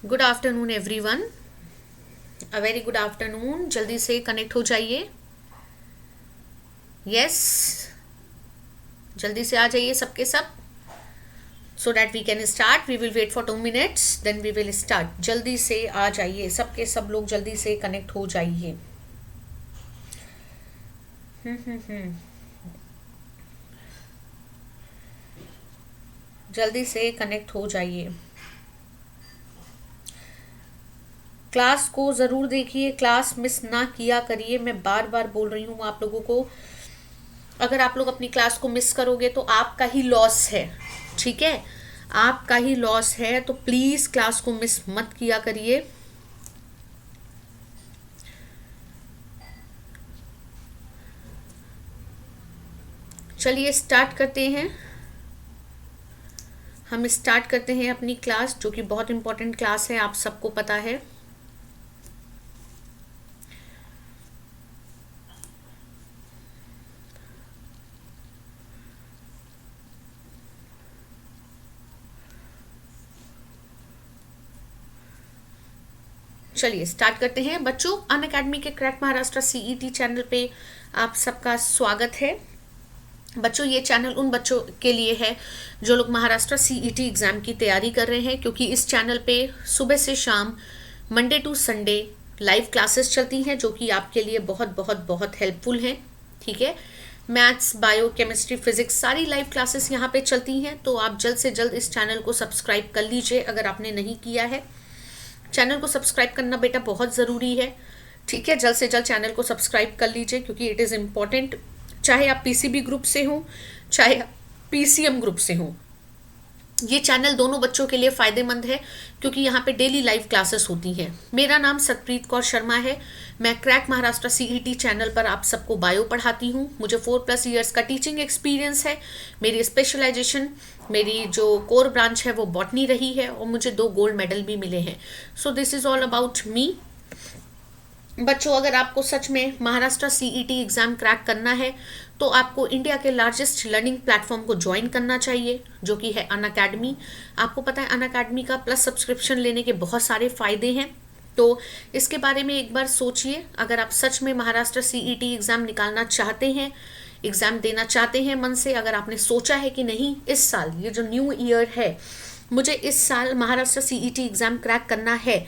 Good afternoon everyone. A very good afternoon. जल्दी से connect हो जाइए। यस, जल्दी से आ जाइए सबके सब, so that we can start. We will wait for 2 minutes, then we will start. जल्दी से आ जाइए सबके सब लोग, जल्दी से कनेक्ट हो जाइए। जल्दी से कनेक्ट हो जाइए। क्लास को ज़रूर देखिए, क्लास मिस ना किया करिए। मैं बार बार बोल रही हूँ आप लोगों को, अगर आप लोग अपनी क्लास को मिस करोगे तो आपका ही लॉस है। ठीक है, आपका ही लॉस है, तो प्लीज़ क्लास को मिस मत किया करिए। चलिए स्टार्ट करते हैं। हम स्टार्ट करते हैं अपनी क्लास, जो कि बहुत इंपॉर्टेंट क्लास है, आप सबको पता है। चलिए स्टार्ट करते हैं बच्चों। अनअकैडमी के क्रैक महाराष्ट्र सीईटी चैनल पे आप सबका स्वागत है। बच्चों, ये चैनल उन बच्चों के लिए है जो लोग महाराष्ट्र सीईटी एग्ज़ाम की तैयारी कर रहे हैं, क्योंकि इस चैनल पे सुबह से शाम Monday to Sunday live classes चलती हैं, जो कि आपके लिए बहुत बहुत बहुत हेल्पफुल हैं। ठीक है, मैथ्स, बायो, केमिस्ट्री, फिजिक्स सारी लाइव क्लासेस यहाँ पे चलती हैं। तो आप जल्द से जल्द इस चैनल को सब्सक्राइब कर लीजिए अगर आपने नहीं किया है। चैनल को सब्सक्राइब करना बेटा बहुत ज़रूरी है। ठीक है, जल्द से जल्द चैनल को सब्सक्राइब कर लीजिए, क्योंकि इट इज़ इम्पॉर्टेंट। चाहे आप पीसीबी ग्रुप से हो, चाहे आप पीसीएम ग्रुप से हो, ये चैनल दोनों बच्चों के लिए फ़ायदेमंद है, क्योंकि यहाँ पे डेली लाइव क्लासेस होती हैं। मेरा नाम सतप्रीत कौर शर्मा है। मैं क्रैक महाराष्ट्र सीईटी चैनल पर आप सबको बायो पढ़ाती हूँ। मुझे 4+ ईयर्स का टीचिंग एक्सपीरियंस है। मेरी स्पेशलाइजेशन, मेरी जो कोर ब्रांच है वो बॉटनी रही है, और मुझे 2 गोल्ड मेडल भी मिले हैं। So this is all about me. बच्चों, अगर आपको सच में महाराष्ट्र सीईटी एग्ज़ाम क्रैक करना है तो आपको इंडिया के लार्जेस्ट लर्निंग प्लेटफॉर्म को ज्वाइन करना चाहिए, जो कि है अनअकैडमी। आपको पता है अनअकैडमी का प्लस सब्सक्रिप्शन लेने के बहुत सारे फ़ायदे हैं, तो इसके बारे में एक बार सोचिए। अगर आप सच में महाराष्ट्र सीईटी एग्ज़ाम निकालना चाहते हैं, एग्ज़ाम देना चाहते हैं मन से, अगर आपने सोचा है कि नहीं इस साल, ये जो न्यू ईयर है, मुझे इस साल महाराष्ट्र सीईटी एग्ज़ाम क्रैक करना है,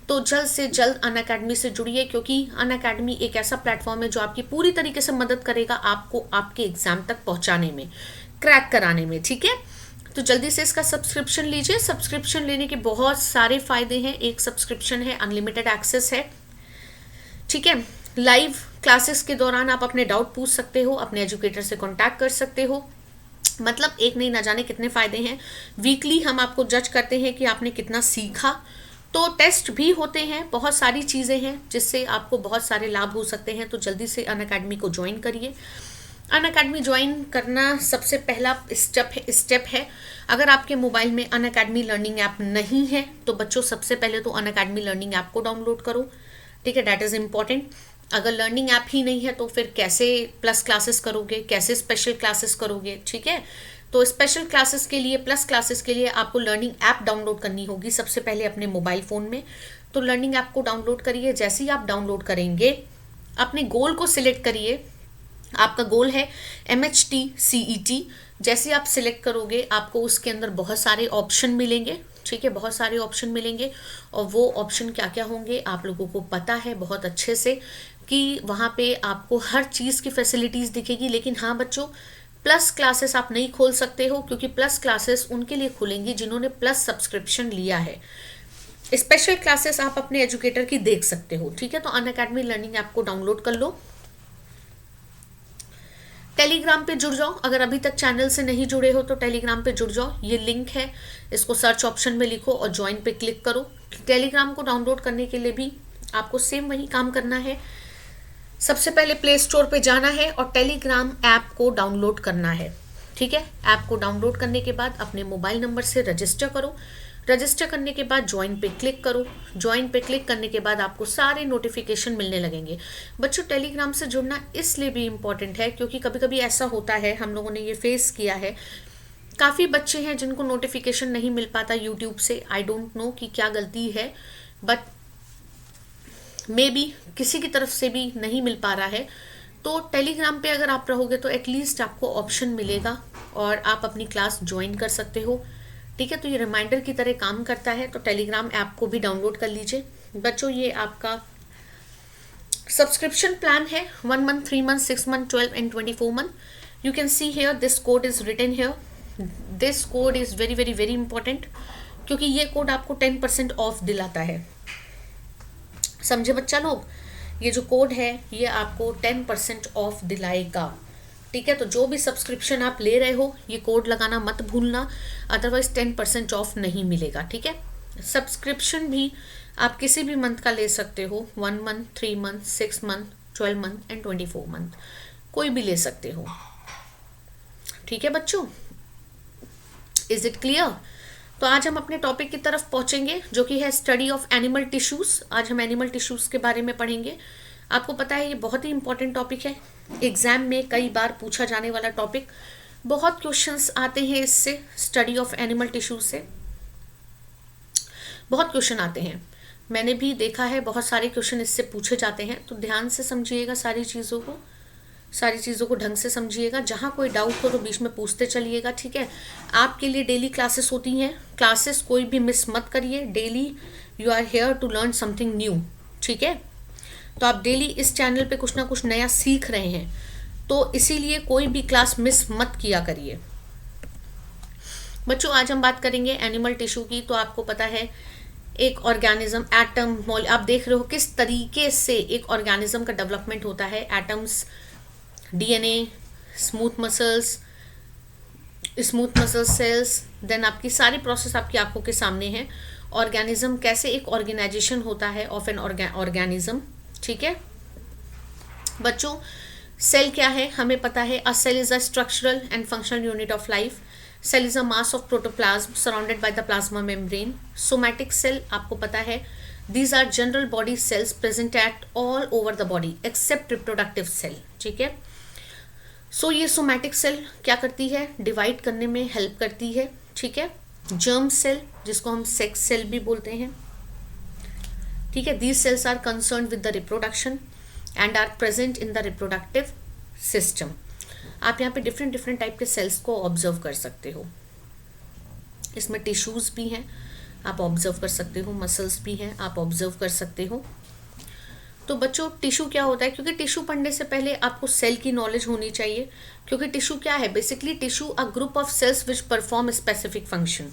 तो जल्द से जल्द अनअकैडमी से जुड़िए, क्योंकि अनअकैडमी एक ऐसा प्लेटफॉर्म है जो आपकी पूरी तरीके से मदद करेगा आपको आपके एग्ज़ाम तक पहुंचाने में, क्रैक कराने में। ठीक है, तो जल्दी से इसका सब्सक्रिप्शन लीजिए। सब्सक्रिप्शन लेने के बहुत सारे फ़ायदे हैं। एक सब्सक्रिप्शन है, अनलिमिटेड एक्सेस है। ठीक है, लाइव क्लासेस के दौरान आप अपने डाउट पूछ सकते हो, अपने एजुकेटर से कॉन्टैक्ट कर सकते हो। मतलब एक नहीं, ना जाने कितने फ़ायदे हैं। वीकली हम आपको जज करते हैं कि आपने कितना सीखा। तो टेस्ट भी होते हैं, बहुत सारी चीज़ें हैं जिससे आपको बहुत सारे लाभ हो सकते हैं। तो जल्दी से अनअकैडमी को ज्वाइन करिए। अनअकैडमी ज्वाइन करना सबसे पहला स्टेप है। अगर आपके मोबाइल में अनअकैडमी लर्निंग ऐप नहीं है तो बच्चों, सबसे पहले तो अनअकैडमी लर्निंग ऐप को डाउनलोड करो। ठीक है, डैट इज़ इम्पॉर्टेंट। अगर लर्निंग ऐप ही नहीं है तो फिर कैसे प्लस क्लासेस करोगे, कैसे स्पेशल क्लासेस करोगे। ठीक है, तो स्पेशल क्लासेस के लिए, प्लस क्लासेस के लिए आपको लर्निंग ऐप डाउनलोड करनी होगी सबसे पहले अपने मोबाइल फ़ोन में। तो लर्निंग ऐप को डाउनलोड करिए। जैसे ही आप डाउनलोड करेंगे, अपने गोल को सिलेक्ट करिए। आपका गोल है MHT CET। जैसे आप सिलेक्ट करोगे, आपको उसके अंदर बहुत सारे ऑप्शन मिलेंगे। ठीक है, बहुत सारे ऑप्शन मिलेंगे, और वो ऑप्शन क्या क्या होंगे आप लोगों को पता है बहुत अच्छे से, कि वहाँ पे आपको हर चीज़ की फैसिलिटीज़ दिखेगी। लेकिन हाँ बच्चों, प्लस क्लासेस आप नहीं खोल सकते हो, क्योंकि प्लस क्लासेस उनके लिए खुलेंगी जिन्होंने प्लस सब्सक्रिप्शन लिया है। स्पेशल क्लासेस आप अपने एजुकेटर की देख सकते हो। ठीक है, तो अनअकैडमी लर्निंग ऐप को डाउनलोड कर लो। टेलीग्राम पे जुड़ जाओ। अगर अभी तक चैनल से नहीं जुड़े हो तो टेलीग्राम पे जुड़ जाओ। ये लिंक है, इसको सर्च ऑप्शन में लिखो और ज्वाइन पे क्लिक करो। टेलीग्राम को डाउनलोड करने के लिए भी आपको सेम वही काम करना है। सबसे पहले प्ले स्टोर पे जाना है और टेलीग्राम ऐप को डाउनलोड करना है। ठीक है, ऐप को डाउनलोड करने के बाद अपने मोबाइल नंबर से रजिस्टर करो। रजिस्टर करने के बाद ज्वाइन पे क्लिक करो। ज्वाइन पे क्लिक करने के बाद आपको सारे नोटिफिकेशन मिलने लगेंगे। बच्चों, टेलीग्राम से जुड़ना इसलिए भी इम्पॉर्टेंट है क्योंकि कभी कभी ऐसा होता है, हम लोगों ने ये फेस किया है काफ़ी बच्चे हैं जिनको नोटिफिकेशन नहीं मिल पाता यूट्यूब से, आई डोंट नो कि क्या गलती है, बट मे बी किसी की तरफ से भी नहीं मिल पा रहा है। तो टेलीग्राम पे अगर आप रहोगे तो एटलीस्ट आपको ऑप्शन मिलेगा और आप अपनी क्लास ज्वाइन कर सकते हो, ठीक है। तो ये रिमाइंडर की तरह काम करता है, तो टेलीग्राम ऐप को भी डाउनलोड कर लीजिए बच्चों। ये आपका सब्सक्रिप्शन प्लान है, 1 month, 3 month, 6 month, 12 and 24 month. You can see here this code is written here, this code is very very very important, क्योंकि ये कोड आपको 10% ऑफ दिलाता है, समझे बच्चा लोग। ये जो कोड है ये आपको 10% ऑफ दिलाएगा, ठीक है। तो जो भी सब्सक्रिप्शन आप ले रहे हो ये कोड लगाना मत भूलना, अदरवाइज 10% ऑफ नहीं मिलेगा, ठीक है। सब्सक्रिप्शन भी आप किसी भी मंथ का ले सकते हो, 1 month, 3 month, 6 month, 12 month and 24 month, कोई भी ले सकते हो, ठीक है बच्चों। Is it clear? तो आज हम अपने टॉपिक की तरफ पहुंचेंगे जो कि है स्टडी ऑफ एनिमल टिश्यूज। आज हम एनिमल टिश्यूज के बारे में पढ़ेंगे। आपको पता है ये बहुत ही इंपॉर्टेंट टॉपिक है, एग्जाम में कई बार पूछा जाने वाला टॉपिक, बहुत क्वेश्चंस आते हैं इससे, स्टडी ऑफ एनिमल टिश्यूज से बहुत क्वेश्चन आते हैं। मैंने भी देखा है बहुत सारे क्वेश्चन इससे पूछे जाते हैं, तो ध्यान से समझिएगा सारी चीज़ों को ढंग से समझिएगा। जहाँ कोई डाउट हो तो बीच में पूछते चलिएगा, ठीक है। आपके लिए डेली क्लासेस होती हैं, क्लासेस कोई भी मिस मत करिए। Daily you are here to learn something new, ठीक है। तो आप डेली इस चैनल पे कुछ ना कुछ नया सीख रहे हैं, तो इसीलिए कोई भी क्लास मिस मत किया करिए बच्चों। आज हम बात करेंगे एनिमल टिश्यू की। तो आपको पता है एक ऑर्गेनिज्म, एटम, आप देख रहे हो किस तरीके से एक ऑर्गेनिज्म का डेवलपमेंट होता है। Atoms, DNA, smooth muscles cells, then आपकी सारी प्रोसेस आपकी आंखों के सामने है। ऑर्गेनिज्म कैसे एक ऑर्गेनाइजेशन होता है ऑफ एन ऑर्गेनिज्म, ठीक है बच्चों। सेल क्या है हमें पता है, a cell is a structural and functional unit of life. Cell is a mass of protoplasm surrounded by the plasma membrane. Somatic cell आपको पता है, these are general body cells present at all over the body except reproductive cell, ठीक है। सो ये somatic cell क्या करती है, divide करने में हेल्प करती है, ठीक है। जर्म सेल जिसको हम सेक्स सेल भी बोलते हैं, ठीक है। these cells are concerned with the reproduction and are present in the reproductive system। आप यहाँ पे डिफरेंट टाइप के सेल्स को ऑब्जर्व कर सकते हो। इसमें टिश्यूज भी हैं, आप ऑब्जर्व कर सकते हो, मसल्स भी हैं, आप ऑब्जर्व कर सकते हो। तो बच्चों टिश्यू क्या होता है, क्योंकि टिश्यू पढ़ने से पहले आपको सेल की नॉलेज होनी चाहिए। क्योंकि टिश्यू क्या है, basically tissue a group of cells which perform specific function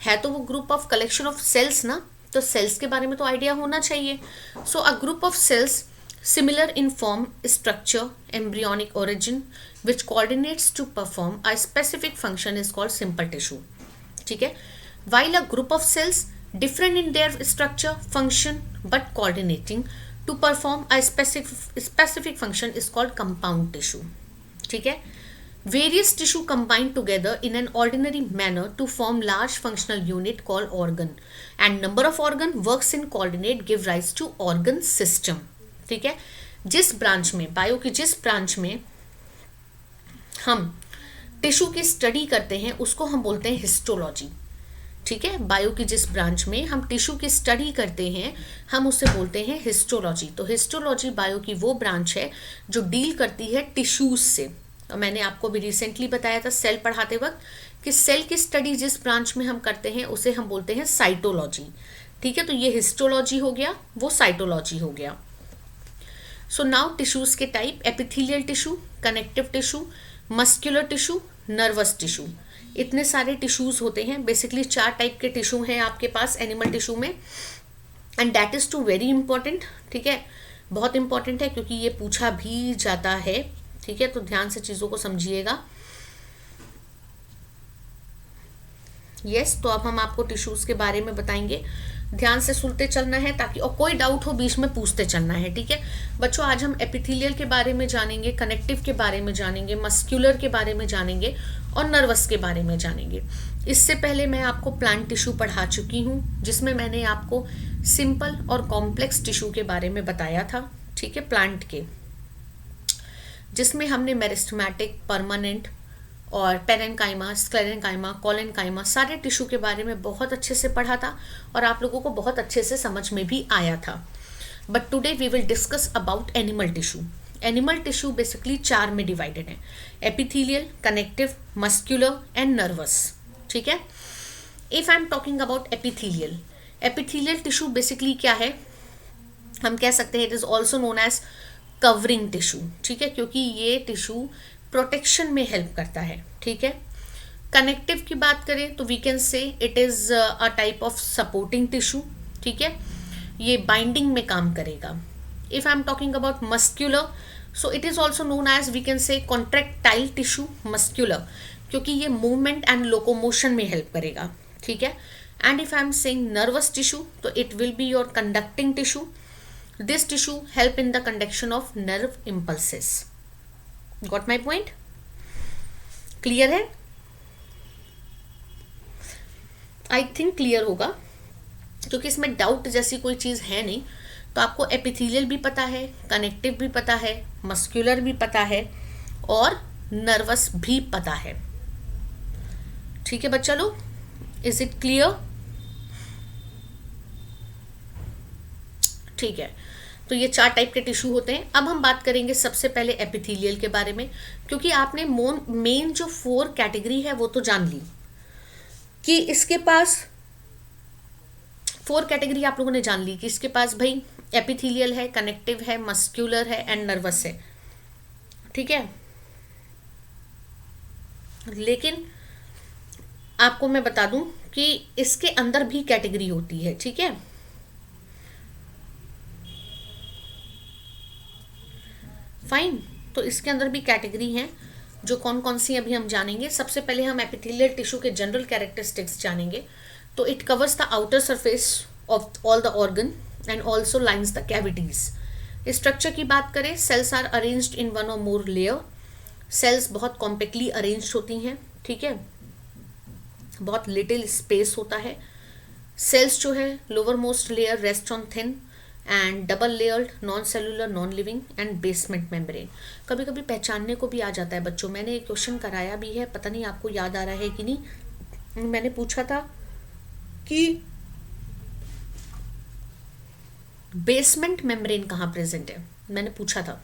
है। तो वो group of collection of cells ना, तो सेल्स के बारे में तो आइडिया होना चाहिए। So a group of cells similar in form, structure, embryonic origin, which coordinates to perform a specific function is called simple tissue, ठीक है। While a group of cells different in their structure, function, but coordinating to perform a specific function is called compound tissue, ठीक है। Various tissue combine together in an ordinary manner to form large functional unit called organ, and number of organ works in coordinate give rise to organ system, ठीक है। जिस branch में bio की जिस branch में हम टिश्यू की study करते हैं उसको हम बोलते हैं हिस्टोलॉजी, ठीक है। बायो की जिस ब्रांच में हम टिश्यू की स्टडी करते हैं हम उसे बोलते हैं हिस्टोलॉजी। तो हिस्टोलॉजी बायो की वो ब्रांच है जो डील करती है टिश्यूज से। तो मैंने आपको भी रिसेंटली बताया था सेल पढ़ाते वक्त कि सेल की स्टडी जिस ब्रांच में हम करते हैं उसे हम बोलते हैं साइटोलॉजी, ठीक है। तो ये हिस्टोलॉजी हो गया, वो साइटोलॉजी हो गया। सो नाउ टिश्यूज के type, epithelial tissue, connective tissue, muscular tissue, nervous tissue, इतने सारे टिश्यूज होते हैं। बेसिकली 4 टाइप के टिश्यू हैं आपके पास एनिमल टिश्यू में, and that is to very important, ठीक है। बहुत इंपॉर्टेंट है क्योंकि ये पूछा भी जाता है, ठीक है। तो ध्यान से चीज़ों को समझिएगा। यस, तो अब हम आपको टिश्यूज के बारे में बताएंगे, ध्यान से सुनते चलना है ताकि, और कोई डाउट हो बीच में पूछते चलना है, ठीक है बच्चों। आज हम एपिथेलियल के बारे में जानेंगे, कनेक्टिव के बारे में जानेंगे, मस्कुलर के बारे में जानेंगे और नर्वस के बारे में जानेंगे। इससे पहले मैं आपको प्लांट टिश्यू पढ़ा चुकी हूँ जिसमें मैंने आपको सिंपल और कॉम्प्लेक्स टिश्यू के बारे में बताया था, ठीक है, प्लांट के, जिसमें हमने मेरिस्टेमेटिक, परमानेंट और पेरेन्काइमा, स्क्लेरेन्काइमा, कोलेन्काइमा, सारे टिश्यू के बारे में बहुत अच्छे से पढ़ा था और आप लोगों को बहुत अच्छे से समझ में भी आया था। But today we will discuss about animal tissue. Animal tissue basically 4 में डिवाइडेड है, epithelial, connective, muscular and nervous. ठीक है। If I am talking about epithelial, epithelial tissue basically क्या है, हम कह सकते हैं it is also known as covering tissue. ठीक है, क्योंकि ये टिश्यू प्रोटेक्शन में हेल्प करता है। ठीक है। कनेक्टिव की बात करें तो we can say it is a type of supporting tissue. ठीक है, ये बाइंडिंग में काम करेगा। If I am talking about muscular, so it is also known as we can say contractile tissue muscular, क्योंकि ये मूवमेंट एंड लोकोमोशन में help करेगा। ठीक है। And if I am saying nervous tissue, तो it will be your conducting tissue. This tissue help in the conduction of nerve impulses. Got my point? Clear है? I think clear होगा, क्योंकि इसमें doubt जैसी कोई चीज़ है नहीं। तो आपको एपिथेलियल भी पता है, कनेक्टिव भी पता है, मस्क्यूलर भी पता है और नर्वस भी पता है। ठीक है बच्चा लोग, इज इट क्लियर? ठीक है। तो ये 4 टाइप के टिश्यू होते हैं। अब हम बात करेंगे सबसे पहले एपिथेलियल के बारे में, क्योंकि आपने मेन जो 4 कैटेगरी है वो तो जान ली कि इसके पास 4 कैटेगरी आप लोगों ने जान ली कि इसके पास भाई एपिथेलियल है, कनेक्टिव है, मस्क्यूलर है एंड नर्वस है। ठीक है। लेकिन आपको मैं बता दूं कि इसके अंदर भी कैटेगरी होती है। ठीक है। फाइन। तो इसके अंदर भी कैटेगरी हैं, जो कौन कौन सी अभी हम जानेंगे। सबसे पहले हम एपिथेलियल टिश्यू के जनरल कैरेक्टरिस्टिक्स जानेंगे। तो it covers the outer surface of all the organ and also lines the cavities. Structure की बात करें, सेल्स आर अरेंज्ड इन 1 और मोर लेयर। सेल्स बहुत कॉम्पैक्टली अरेंज्ड होती हैं। ठीक है, बहुत लिटिल स्पेस होता है। सेल्स जो है lower most layer rest on thin and double layered non cellular non living and basement membrane. कभी कभी पहचानने को भी आ जाता है बच्चों, मैंने एक क्वेश्चन कराया भी है, पता नहीं आपको याद आ रहा है कि नहीं। मैंने पूछा था कि बेसमेंट मेम्ब्रेन कहाँ प्रेजेंट है, मैंने पूछा था।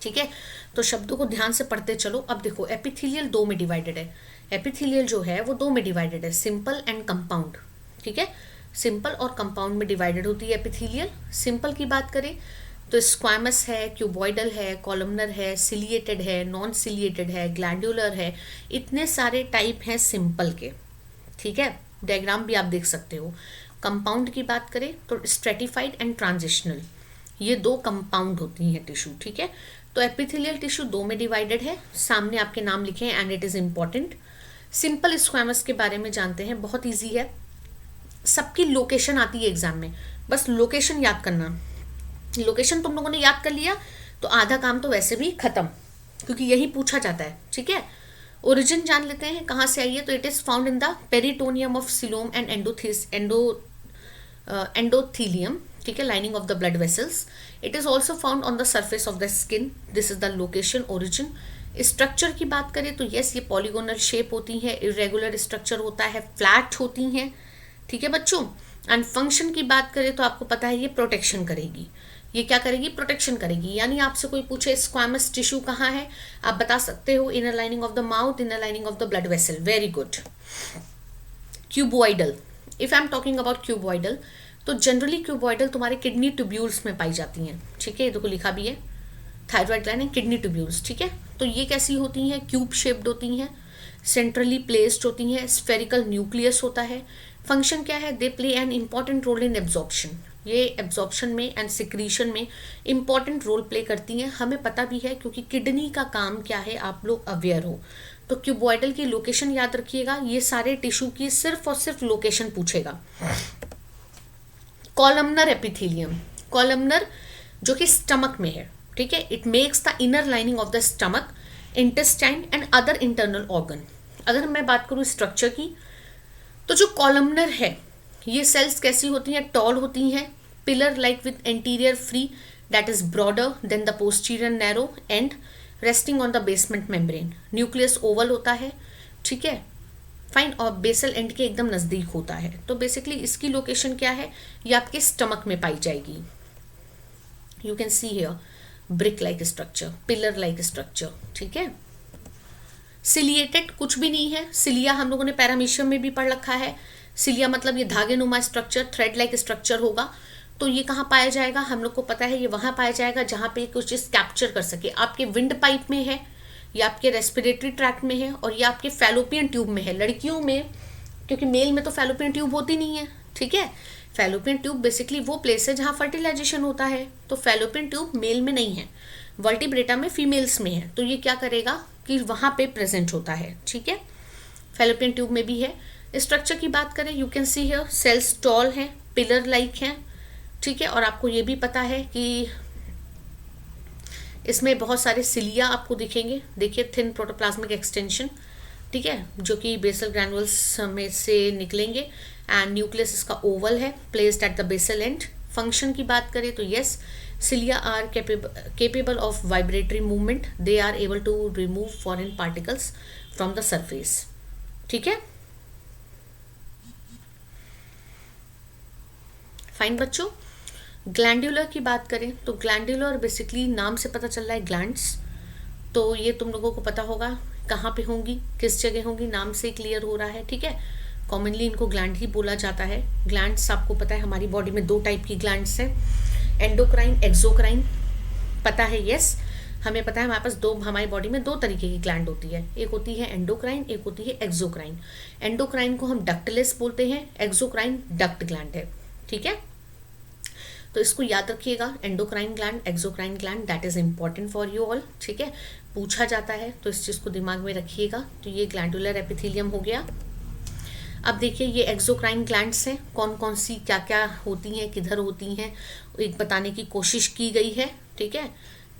ठीक है, तो शब्दों को ध्यान से पढ़ते चलो। अब देखो, एपिथेलियल 2 में डिवाइडेड है। एपिथेलियल जो है वो 2 में डिवाइडेड है, सिंपल एंड कंपाउंड। ठीक है, सिंपल और कंपाउंड में डिवाइडेड होती है एपिथेलियल। सिंपल की बात करें तो स्क्वामस है, क्यूबॉइडल है, कॉलमनर है, सिलिएटेड है, नॉन सिलिएटेड है, ग्लैंडुलर है, इतने सारे टाइप हैं सिंपल के। ठीक है, डायग्राम भी आप देख सकते हो। कंपाउंड की बात करें तो स्ट्रेटिफाइड एंड ट्रांजिशनल, ये 2 कंपाउंड होती हैं टिश्यू। ठीक है, तो एपिथेलियल टिश्यू 2 में डिवाइडेड है। सामने आपके नाम लिखे हैं and it is important. Simple squamous के बारे में जानते हैं, बहुत ईजी है। सबकी लोकेशन आती है एग्जाम में, बस लोकेशन याद करना। लोकेशन तुम लोगों ने याद कर लिया तो आधा काम तो वैसे भी खत्म, क्योंकि यही पूछा जाता है। ठीक है, ओरिजिन जान लेते हैं कहाँ से आई है। तो it is found in the peritoneum of coelom and endothelium. ठीक है, lining of the blood vessels. It is also found on the surface of the skin. This is the location, origin. Structure की बात करें तो yes, ये polygonal shape होती है, irregular structure होता है, फ्लैट होती हैं। ठीक है बच्चों। एंड फंक्शन की बात करें तो आपको पता है ये प्रोटेक्शन करेगी। ये क्या करेगी? प्रोटेक्शन करेगी। यानी आपसे कोई पूछे स्क्वामस टिश्यू कहाँ है, आप बता सकते हो inner lining of the mouth, inner lining of the blood vessel. Very good. Cuboidal, if I am talking about cuboidal, तो जनरली क्यूबॉइडल तुम्हारे किडनी ट्यूब्यूल्स में पाई जाती हैं। ठीक है, ये देखो लिखा भी है, thyroid gland and kidney tubules. ठीक है, तो ये कैसी होती हैं? क्यूब शेप्ड होती हैं, सेंट्रली प्लेस्ड होती हैं, स्फेरिकल न्यूक्लियस होता है। फंक्शन क्या है? They play an important role in absorption. ये एब्जॉर्प्शन में एंड सिक्रीशन में इम्पॉर्टेंट रोल प्ले करती हैं। हमें पता भी है, क्योंकि किडनी का काम क्या है आप लोग अवेयर हो। तो क्यूबॉइडल की लोकेशन याद रखिएगा, ये सारे टिश्यू की सिर्फ और सिर्फ लोकेशन पूछेगा। कॉलमनर एपिथेलियम, कॉलमनर जो कि स्टमक में है। ठीक है, it makes the inner lining of the stomach, intestine and other internal organ. अगर मैं बात करूँ स्ट्रक्चर की, तो जो कॉलमनर है, ये सेल्स कैसी होती हैं? टॉल होती हैं, pillar like with anterior free that is broader then the posterior narrow and resting on the basement membrane. Nucleus Oval होता है, ठीक है, फाइन, और बेसल एंड के एकदम नज़दीक होता है। तो बेसिकली इसकी लोकेशन क्या है, ये आपके स्टमक में पाई जाएगी। You can see here brick like structure, pillar like structure, ठीक है। सिलिएटेड कुछ भी नहीं है। सिलिया हम लोगों ने पैरामीशियम में भी पढ़ रखा है। सिलिया मतलब ये धागे नुमा स्ट्रक्चर, थ्रेड लाइक स्ट्रक्चर होगा। तो ये कहाँ पाया जाएगा, हम लोग को पता है ये वहाँ पाया जाएगा जहाँ पे कुछ चीज़ कैप्चर कर सके। आपके विंड पाइप में है, या आपके रेस्पिरेटरी ट्रैक्ट में है, और या आपके फैलोपियन ट्यूब में है। लड़कियों में, क्योंकि मेल में तो फैलोपियन ट्यूब होती नहीं है, ठीक है। फैलोपियन ट्यूब बेसिकली वो प्लेस है जहाँ फर्टिलाइजेशन होता है, तो फैलोपियन ट्यूब मेल में नहीं है, वर्टिब्रेटा में फीमेल्स में है। तो ये क्या करेगा कि वहाँ पे प्रेजेंट होता है, ठीक है। फैलोपियन ट्यूब में भी है। स्ट्रक्चर की बात करें, you can see here cells tall हैं, पिलर लाइक हैं, ठीक है। और आपको ये भी पता है कि इसमें बहुत सारे सिलिया आपको दिखेंगे। देखिए थिन प्रोटोप्लाज्मिक एक्सटेंशन, ठीक है, जो कि बेसल ग्रैनुअल्स में से निकलेंगे। एंड न्यूक्लियस इसका ओवल है, placed at the basal end. Function की बात करें तो yes, cilia are capable of vibratory movement. They are able to remove foreign particles from the surface, ठीक है। फाइन बच्चों, ग्लैंडुलर की बात करें तो ग्लैंडुलर बेसिकली नाम से पता चल रहा है ग्लैंड्स। तो ये तुम लोगों को पता होगा कहाँ पे होंगी, किस जगह होंगी, नाम से क्लियर हो रहा है, ठीक है। कॉमनली इनको ग्लैंड ही बोला जाता है। ग्लैंड्स आपको पता है हमारी बॉडी में 2 टाइप की ग्लैंड्स हैं, एंडोक्राइन, एक्सोक्राइन, पता है, यस। हमें पता है हमारे पास हमारी बॉडी में 2 तरीके की ग्लैंड होती है, एक होती है एंडोक्राइन, एक होती है एक्सोक्राइन। एंडोक्राइन को हम डक्टलेस बोलते हैं, एक्सोक्राइन डक्ट ग्लैंड है, ठीक है। तो इसको याद रखिएगा, endocrine gland, exocrine gland, that is important for you all, ठीक है। पूछा जाता है तो इस चीज़ को दिमाग में रखिएगा। तो ये ग्लैंडुलर एपिथेलियम हो गया। अब देखिए ये एक्सोक्राइन ग्लैंड्स हैं, कौन कौन सी क्या क्या होती हैं, किधर होती हैं, एक बताने की कोशिश की गई है, ठीक है।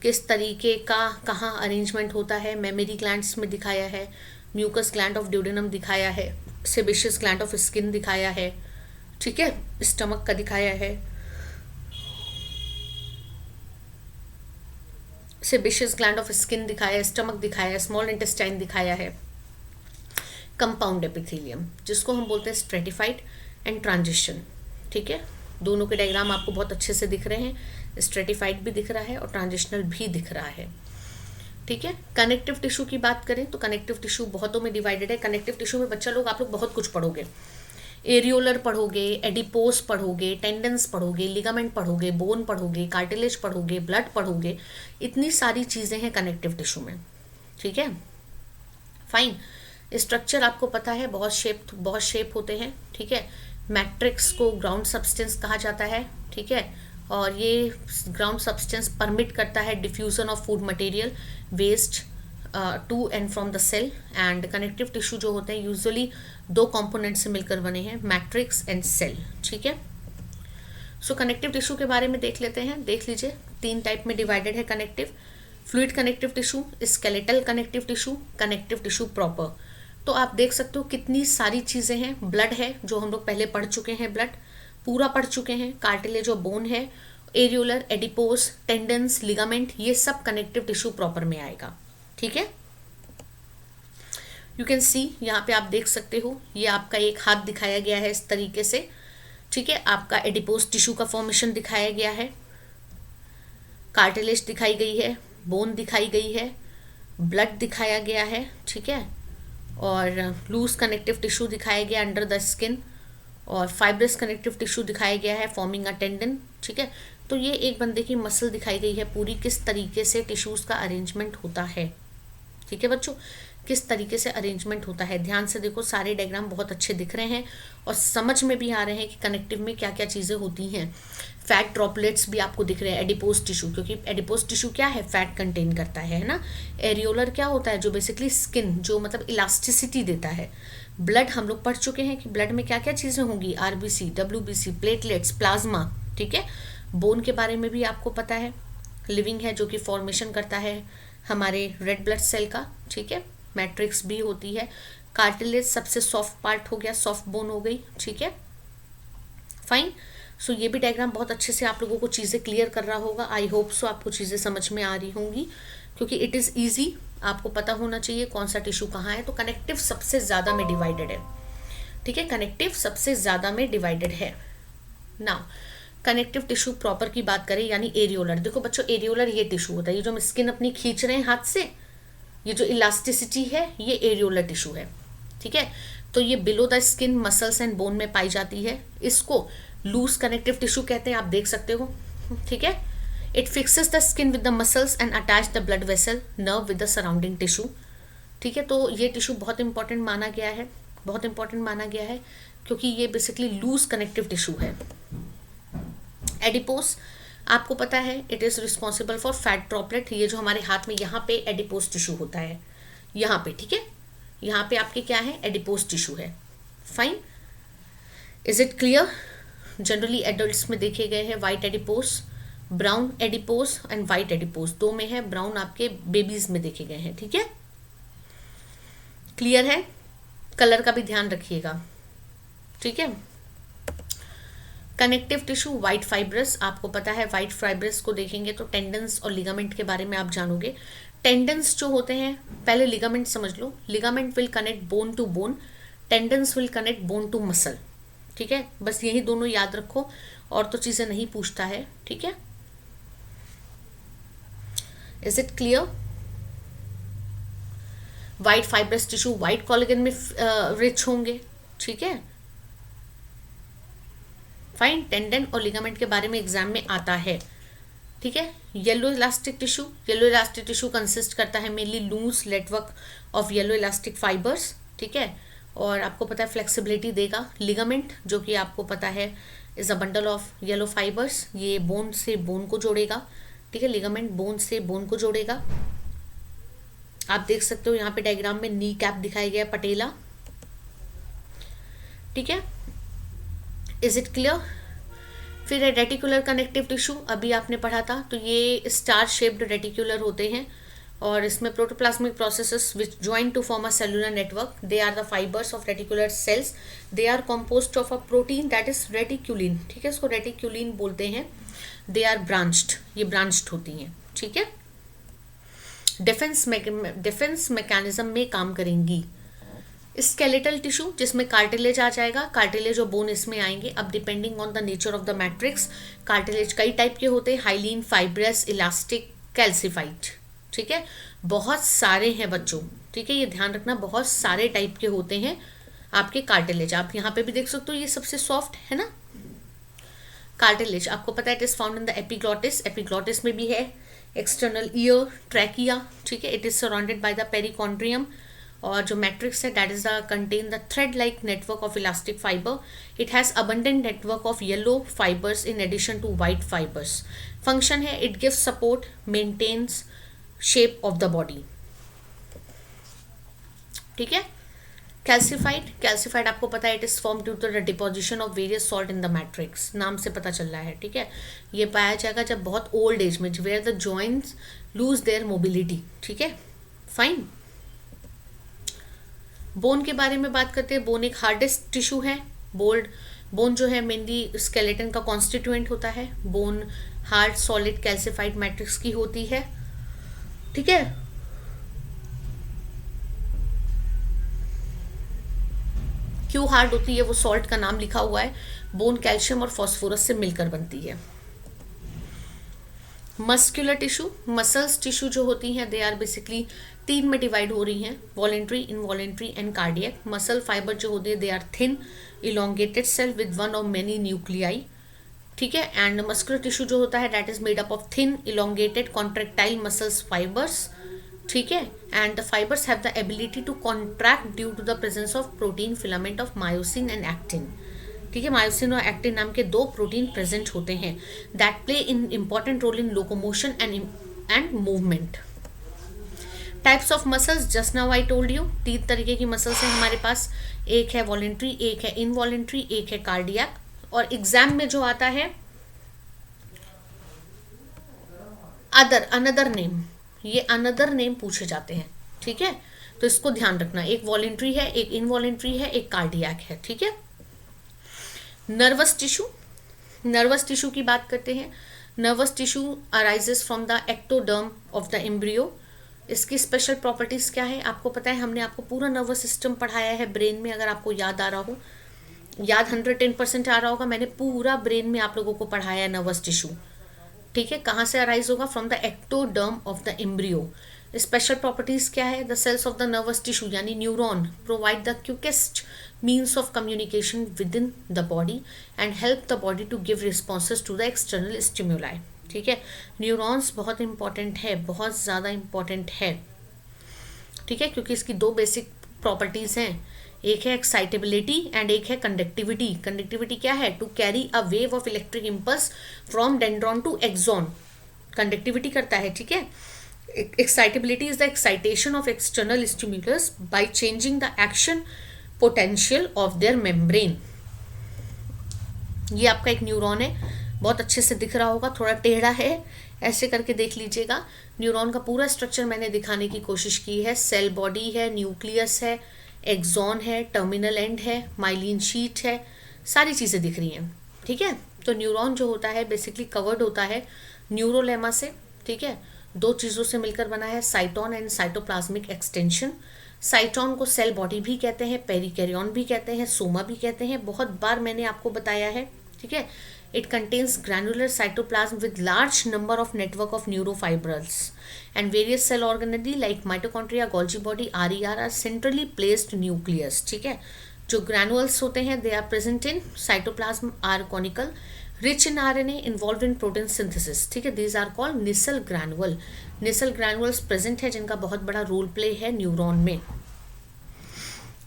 किस तरीके का कहाँ अरेंजमेंट होता है, मेमरी ग्लैंड्स में दिखाया है, म्यूकस ग्लैंड ऑफ ड्यूडेनम दिखाया है, सेबेशियस ग्लैंड ऑफ स्किन दिखाया है, ठीक है, स्टमक का दिखाया है, सेबेशियस ग्लैंड ऑफ स्किन दिखाया है, स्टमक दिखाया है, स्मॉल इंटेस्टाइन दिखाया है। कंपाउंड एपिथेलियम जिसको हम बोलते हैं स्ट्रेटिफाइड एंड ट्रांजिशन, ठीक है। दोनों के डायग्राम आपको बहुत अच्छे से दिख रहे हैं, स्ट्रेटिफाइड भी दिख रहा है और ट्रांजिशनल भी दिख रहा है, ठीक है। कनेक्टिव टिश्यू की बात करें तो कनेक्टिव टिश्यू बहुतों में डिवाइडेड है। कनेक्टिव टिश्यू में बच्चा लोग आप लोग बहुत कुछ पढ़ोगे, एरियोलर पढ़ोगे, एडिपोस पढ़ोगे, टेंडन्स पढ़ोगे, लिगामेंट पढ़ोगे, बोन पढ़ोगे, कार्टिलेज पढ़ोगे, ब्लड पढ़ोगे, इतनी सारी चीज़ें हैं कनेक्टिव टिश्यू में, ठीक है। फाइन, स्ट्रक्चर आपको पता है, बहुत शेप होते हैं, ठीक है। मैट्रिक्स को ग्राउंड सब्सटेंस कहा जाता है, ठीक है। और ये ग्राउंड सब्सटेंस परमिट करता है diffusion of food material waste to and from the cell. And connective tissue जो होते हैं यूजुअली 2 कंपोनेंट से मिलकर बने हैं, मैट्रिक्स एंड सेल, ठीक है। सो कनेक्टिव टिश्यू के बारे में देख लेते हैं। देख लीजिए 3 टाइप में डिवाइडेड है connective, fluid connective tissue, skeletal connective tissue, connective tissue proper. तो आप देख सकते हो कितनी सारी चीज़ें हैं। ब्लड है जो हम लोग पहले पढ़ चुके हैं, ब्लड पूरा पढ़ चुके हैं। कार्टिलेज और बोन है, एरियोलर, एडिपोस, टेंडन्स, लिगामेंट, ये सब कनेक्टिव टिश्यू प्रॉपर में आएगा, ठीक है। यू कैन सी, यहाँ पे आप देख सकते हो, ये आपका एक हाथ दिखाया गया है इस तरीके से, ठीक है। आपका एडिपोस टिश्यू का फॉर्मेशन दिखाया गया है, कार्टिलेज दिखाई गई है, बोन दिखाई गई है, ब्लड दिखाया गया है, ठीक है। और लूज कनेक्टिव टिश्यू दिखाया गया अंडर द स्किन, और फाइब्रस कनेक्टिव टिश्यू दिखाया गया है फॉर्मिंग अ टेंडन, ठीक है। तो ये एक बंदे की मसल दिखाई गई है पूरी, किस तरीके से टिश्यूज़ का अरेंजमेंट होता है, ठीक है बच्चों, किस तरीके से अरेंजमेंट होता है। ध्यान से देखो, सारे डायग्राम बहुत अच्छे दिख रहे हैं और समझ में भी आ रहे हैं कि कनेक्टिव में क्या क्या चीज़ें होती हैं। फैट ड्रॉपलेट्स भी आपको दिख रहे हैं, एडिपोस टिश्यू, क्योंकि एडिपोस टिश्यू क्या है, फैट कंटेन करता है ना। एरियोलर क्या होता है, जो बेसिकली स्किन, जो मतलब इलास्टिसिटी देता है। ब्लड हम लोग पढ़ चुके हैं कि ब्लड में क्या क्या चीज़ें होंगी, आरबीसी, डब्ल्यूबीसी, प्लेटलेट्स, प्लाज्मा, ठीक है। बोन के बारे में भी आपको पता है, लिविंग है जो कि फॉर्मेशन करता है हमारे रेड ब्लड सेल का, ठीक है। मैट्रिक्स भी होती है। कार्टिलेज सबसे सॉफ्ट पार्ट हो गया, सॉफ्ट बोन हो गई, ठीक है। फाइन, सो ये भी डायग्राम बहुत अच्छे से आप लोगों को चीज़ें क्लियर कर रहा होगा। आई होप सो आपको चीज़ें समझ में आ रही होंगी। क्योंकि इट इज़ ईजी, आपको पता होना चाहिए कौन सा टिश्यू कहाँ है। तो कनेक्टिव सबसे ज़्यादा में डिवाइडेड है, ठीक है, कनेक्टिव सबसे ज़्यादा में डिवाइडेड है। नाउ कनेक्टिव टिश्यू प्रॉपर की बात करें यानी एरियोलर, देखो बच्चों एरियोलर ये टिश्यू होता है, ये जो हम स्किन अपनी खींच रहे हैं हाथ से, ये जो इलास्टिसिटी है ये एरियोलर टिश्यू है, ठीक है। तो ये below the skin muscles and bone में पाई जाती है, इसको लूज कनेक्टिव टिश्यू कहते हैं, आप देख सकते हो, ठीक है। It fixes the skin with the muscles and attach the blood vessel nerve with the surrounding tissue, ठीक है। तो ये टिश्यू बहुत इंपॉर्टेंट माना गया है, बहुत इंपॉर्टेंट माना गया है क्योंकि ये बेसिकली लूज कनेक्टिव टिश्यू है। एडिपोस आपको पता है it is responsible for fat droplet, ये जो हमारे हाथ में यहाँ पे एडिपोस टिश्यू होता है यहाँ पे, ठीक है, यहाँ पे आपके क्या है एडिपोस टिश्यू है। Fine, is it clear? Generally adults में देखे गए हैं white adipose, brown adipose and white adipose, दो में है, ब्राउन आपके बेबीज में देखे गए हैं, ठीक है। क्लियर है? कलर का भी ध्यान रखिएगा, ठीक है। कनेक्टिव टिश्यू वाइट फाइब्रस, आपको पता है वाइट फाइब्रस को देखेंगे तो टेंडन्स और लिगामेंट के बारे में आप जानोगे। टेंडन्स जो होते हैं, पहले लिगामेंट समझ लो, ligament will connect bone to bone, tendons will connect bone to muscle, ठीक है। बस यही दोनों याद रखो, और तो चीज़ें नहीं पूछता है, ठीक है। Is it clear? White fibrous tissue white collagen में रिच होंगे, ठीक है। फाइन, टेंडन और लिगामेंट के बारे में एग्जाम में आता है, ठीक है। Yellow elastic tissue, yellow elastic tissue consist करता है mainly loose network of yellow elastic fibres, ठीक है, और आपको पता है फ्लेक्सिबिलिटी देगा। लिगामेंट जो कि आपको पता है is a bundle of yellow fibres, ये बोन से बोन को जोड़ेगा, ठीक है, लिगामेंट बोन से बोन को जोड़ेगा। आप देख सकते हो यहाँ पे डायग्राम में नी कैप दिखाया गया है, पटेला, ठीक है। Is it clear? फिर है रेटिकुलर कनेक्टिव टिश्यू, अभी आपने पढ़ा था, तो ये स्टार शेप्ड रेटिकुलर होते हैं और इसमें protoplasmic processes which join to form a cellular network, they are the fibres of reticular cells, they are composed of a protein that is reticulin, ठीक है, इसको रेटिक्यूलिन बोलते हैं। दे आर ब्रांच्ड, ये ब्रांच्ड होती हैं, ठीक है। डिफेंस मैकेनिज्म में काम करेंगी। स्केलेटल टिश्यू जिसमें कार्टिलेज आ जाएगा, कार्टिलेज और बोन इसमें आएंगे। अब depending on the nature of the matrix, cartilage कई टाइप के होते हैं, हाइलीन, फाइब्रस, इलास्टिक, कैल्सिफाइड, ठीक है, बहुत सारे हैं बच्चों, ठीक है, ये ध्यान रखना, बहुत सारे टाइप के होते हैं आपके कार्टिलेज। आप यहाँ पे भी देख सकते हो, ये सबसे सॉफ्ट है ना कार्टिलेज, आपको पता है it is found in the epiglottis, epiglottis में भी है। एक्सटर्नल ईयर, ट्रैकिया, ठीक है, it is surrounded by the perichondrium, और जो मैट्रिक्स है that is the contain the thread like network of elastic fibre, it has abundant network of yellow fibres in addition to white fibres. Function है it gives support, maintains shape of the body, ठीक है। Calcified, calcified आपको पता है it is form due to the deposition of various salt in the matrix, नाम से पता चल रहा है, ठीक है। ये पाया जाएगा जब बहुत ओल्ड एज में, where the joints lose their mobility, ठीक है। फाइन, बोन के बारे में बात करते हैं। बोन एक हार्डेस्ट टिश्यू है, बोन जो है मेनली स्केलेटन का कॉन्स्टिट्यूएंट होता है। Bone hard solid calcified matrix की होती है, ठीक है। क्यों हार्ड होती है, वो सॉल्ट का नाम लिखा हुआ है। बोन कैल्शियम और फॉस्फोरस से मिलकर बनती है। मस्कुलर टिश्यू, मसल्स टिश्यू जो होती हैं दे आर बेसिकली तीन में डिवाइड हो रही हैं, voluntary, involuntary and cardiac. Muscle fibre जो होते हैं they are thin elongated cell with one और मेनी न्यूक्लियाई, ठीक है। एंड मस्कुलर टिश्यू जो होता है that is made up of thin elongated contractile muscles fibres, ठीक है। And the fibres have the ability to contract due to the presence of protein filament of myosin and actin, ठीक है। Myosin और actin नाम के दो protein present होते हैं that play in important role in locomotion and movement. Types of muscles, just now I told you, तीन तरीके की मसल्स हैं हमारे पास, एक है वॉलेंट्री, एक है इनवॉलेंट्री, एक है कार्डियक। और एग्जाम में जो आता है अनदर नेम, ये अनदर नेम पूछे जाते हैं, ठीक है। तो इसको ध्यान रखना, एक वॉलेंट्री है, एक इनवॉलेंट्री है, एक कार्डियक है, ठीक है। नर्वस टिश्यू, नर्वस टिश्यू की बात करते हैं। Nervous tissue arises from the ectoderm of the embryo, इसकी स्पेशल प्रॉपर्टीज़ क्या है आपको पता है, हमने आपको पूरा नर्वस सिस्टम पढ़ाया है ब्रेन में, अगर आपको याद आ रहा हो, याद 110% आ रहा होगा, मैंने पूरा ब्रेन में आप लोगों को पढ़ाया है नर्वस टिश्यू। ठीक है, कहाँ से अराइज होगा? From the ectoderm of the embryo. Special properties क्या है? The cells of the nervous tissue यानी neuron provide the quickest means of communication within the body and help the body to give responses to the external stimuli. ठीक है, neurons बहुत important है, बहुत ज़्यादा important है। ठीक है, क्योंकि इसकी दो बेसिक प्रॉपर्टीज हैं, एक है एक्साइटेबिलिटी एंड एक है कंडक्टिविटी। कंडक्टिविटी क्या है? To carry a wave of electric impulse from dendron to axon, conductivity करता है। ठीक है, excitability is the excitation of external stimulus by changing the action potential of their membrane. ये आपका एक न्यूरॉन है, बहुत अच्छे से दिख रहा होगा, थोड़ा टेढ़ा है, ऐसे करके देख लीजिएगा। न्यूरॉन का पूरा स्ट्रक्चर मैंने दिखाने की कोशिश की है। सेल बॉडी है, न्यूक्लियस है, एक्सॉन है, टर्मिनल एंड है, माइलिन शीट है, सारी चीज़ें दिख रही हैं। ठीक है, तो न्यूरॉन जो होता है बेसिकली कवर्ड होता है न्यूरोलेमा से। ठीक है, दो चीज़ों से मिलकर बना है, साइटोन एंड साइटोप्लाज्मिक एक्सटेंशन। साइटोन को सेल बॉडी भी कहते हैं, पेरिकैरियन भी कहते हैं, सोमा भी कहते हैं, बहुत बार मैंने आपको बताया है। ठीक है, it contains granular cytoplasm with large number of network of neurofibrils and various cell organelles like mitochondria, Golgi body, RER are centrally placed nucleus। ठीक है, जो granules होते हैं they are present in cytoplasm, are conical, rich in RNA, involved in protein synthesis। ठीक है, these are called Nissl granule। Nissl granules present है जिनका बहुत बड़ा रोल प्ले है न्यूरॉन में।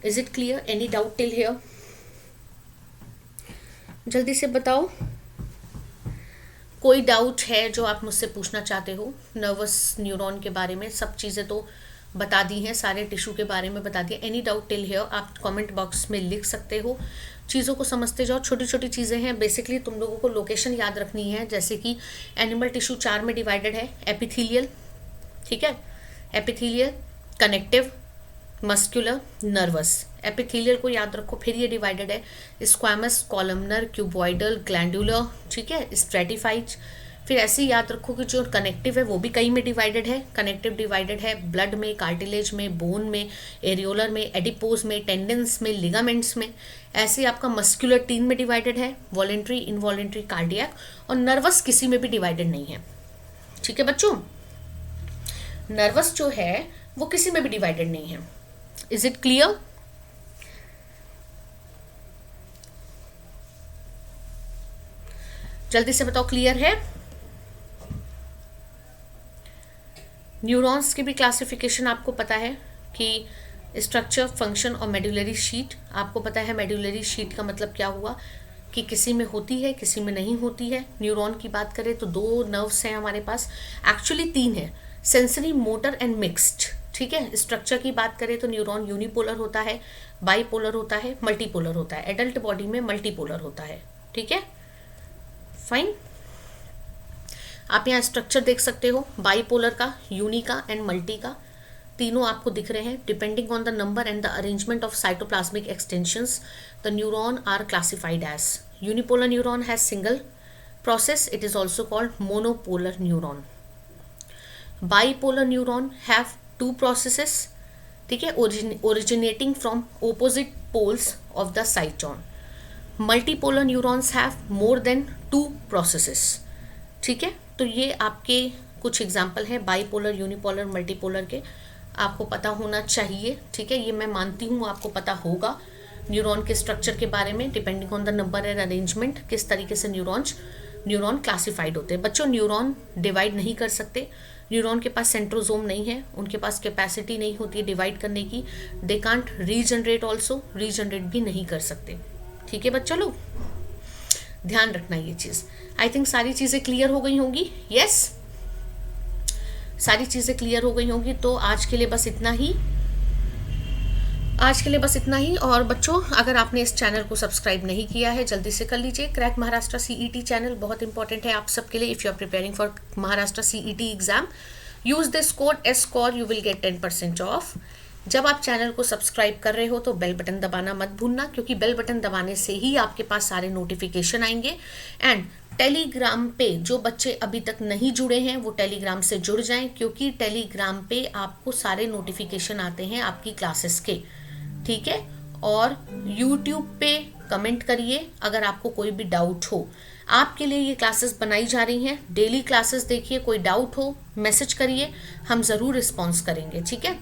Is it clear? Any doubt till here? जल्दी से बताओ, कोई डाउट है जो आप मुझसे पूछना चाहते हो नर्वस न्यूरॉन के बारे में? सब चीज़ें तो बता दी हैं, सारे टिश्यू के बारे में बता दिया। एनी डाउट टिल हियर आप कमेंट बॉक्स में लिख सकते हो। चीज़ों को समझते जाओ, छोटी छोटी चीज़ें हैं। बेसिकली तुम लोगों को लोकेशन याद रखनी है, जैसे कि एनिमल टिश्यू 4 में डिवाइडेड है। एपिथेलियल, ठीक है, epithelial, connective, muscular, nervous. Epithelial को याद रखो, फिर ये डिवाइडेड है स्क्वामस, कॉलमनर, क्यूबॉइडल, ग्लैंडुलर। ठीक है, स्ट्रेटिफाइड। फिर ऐसे ही याद रखो कि जो कनेक्टिव है वो भी कई में डिवाइडेड है। कनेक्टिव डिवाइडेड है ब्लड में, कार्टिलेज में, बोन में, एरियोलर में, एडिपोज में, टेंडेंस में, लिगामेंट्स में। ऐसे ही आपका मस्कुलर 3 में डिवाइडेड है, वॉलेंट्री, इनवॉलेंट्री, कार्डियक। और नर्वस किसी में भी डिवाइडेड नहीं है। ठीक है बच्चों, नर्वस जो है वो किसी में भी डिवाइडेड नहीं है। Is it clear? जल्दी से बताओ, क्लियर है? न्यूरॉन्स की भी क्लासिफिकेशन आपको पता है कि स्ट्रक्चर, फंक्शन और मेडुलरी शीट। आपको पता है मेडुलरी शीट का मतलब क्या हुआ, कि किसी में होती है किसी में नहीं होती है। न्यूरॉन की बात करें तो 2 नर्व्स हैं हमारे पास, एक्चुअली 3 है, सेंसरी, मोटर एंड मिक्स्ड। ठीक है, स्ट्रक्चर की बात करें तो न्यूरॉन यूनिपोलर होता है, बाईपोलर होता है, मल्टीपोलर होता है। एडल्ट बॉडी में मल्टीपोलर होता है। ठीक है, फाइन। आप यहाँ स्ट्रक्चर देख सकते हो, बाईपोलर का, यूनी का एंड मल्टी का, तीनों आपको दिख रहे हैं। Depending on the number and the arrangement of cytoplasmic extensions the neuron are classified as. Unipolar neuron has single process, it is also called monopolar neuron. Bipolar neuron have 2 processes, ठीक है, originating from opposite poles of the cytosol. Multipolar neurons have more than 2 processes. ठीक है, तो ये आपके कुछ example हैं bipolar, unipolar, multipolar के, आपको पता होना चाहिए। ठीक है, ये मैं मानती हूँ आपको पता होगा न्यूरॉन के स्ट्रक्चर के बारे में, depending on the number and arrangement किस तरीके से न्यूरॉन क्लासिफाइड होते हैं। बच्चों, न्यूरॉन डिवाइड नहीं कर सकते, न्यूरॉन के पास सेंट्रोजोम नहीं है, उनके पास कैपेसिटी नहीं होती है डिवाइड करने की। They can't regenerate also, regenerate भी नहीं कर सकते। ठीक है बच्चों, लोग ध्यान रखना ये चीज़। आई थिंक सारी चीज़ें क्लियर हो गई होंगी। यस, सारी चीज़ें क्लियर हो गई होंगी। तो आज के लिए बस इतना ही, और बच्चों अगर आपने इस चैनल को सब्सक्राइब नहीं किया है जल्दी से कर लीजिए। क्रैक महाराष्ट्र सीईटी चैनल बहुत इंपॉर्टेंट है आप सबके लिए। If you are preparing for Maharashtra CET exam, use this code SCORE, you will get 10% off. जब आप चैनल को सब्सक्राइब कर रहे हो तो बेल बटन दबाना मत भूलना, क्योंकि बेल बटन दबाने से ही आपके पास सारे नोटिफिकेशन आएंगे। एंड टेलीग्राम पे जो बच्चे अभी तक नहीं जुड़े हैं वो टेलीग्राम से जुड़ जाएं, क्योंकि टेलीग्राम पे आपको सारे नोटिफिकेशन आते हैं आपकी क्लासेस के, ठीक है। और यूट्यूब पे कमेंट करिए अगर आपको कोई भी डाउट हो। आपके लिए ये क्लासेस बनाई जा रही हैं, डेली क्लासेस देखिए, कोई डाउट हो मैसेज करिए, हम ज़रूर रिस्पॉन्स करेंगे, ठीक है।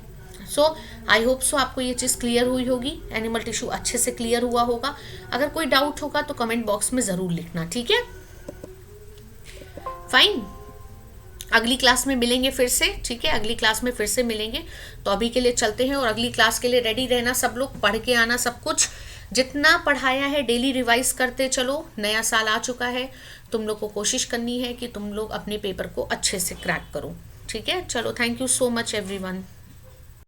सो आई होप सो आपको ये चीज़ क्लियर हुई होगी, एनिमल टिश्यू अच्छे से क्लियर हुआ होगा। अगर कोई डाउट होगा तो कमेंट बॉक्स में ज़रूर लिखना, ठीक है। फाइन, अगली क्लास में मिलेंगे फिर से, ठीक है, अगली क्लास में फिर से मिलेंगे। तो अभी के लिए चलते हैं, और अगली क्लास के लिए रेडी रहना सब लोग, पढ़ के आना सब कुछ, जितना पढ़ाया है डेली रिवाइज करते चलो। नया साल आ चुका है, तुम लोग को कोशिश करनी है कि तुम लोग अपने पेपर को अच्छे से क्रैक करो, ठीक है। चलो, thank you so much everyone.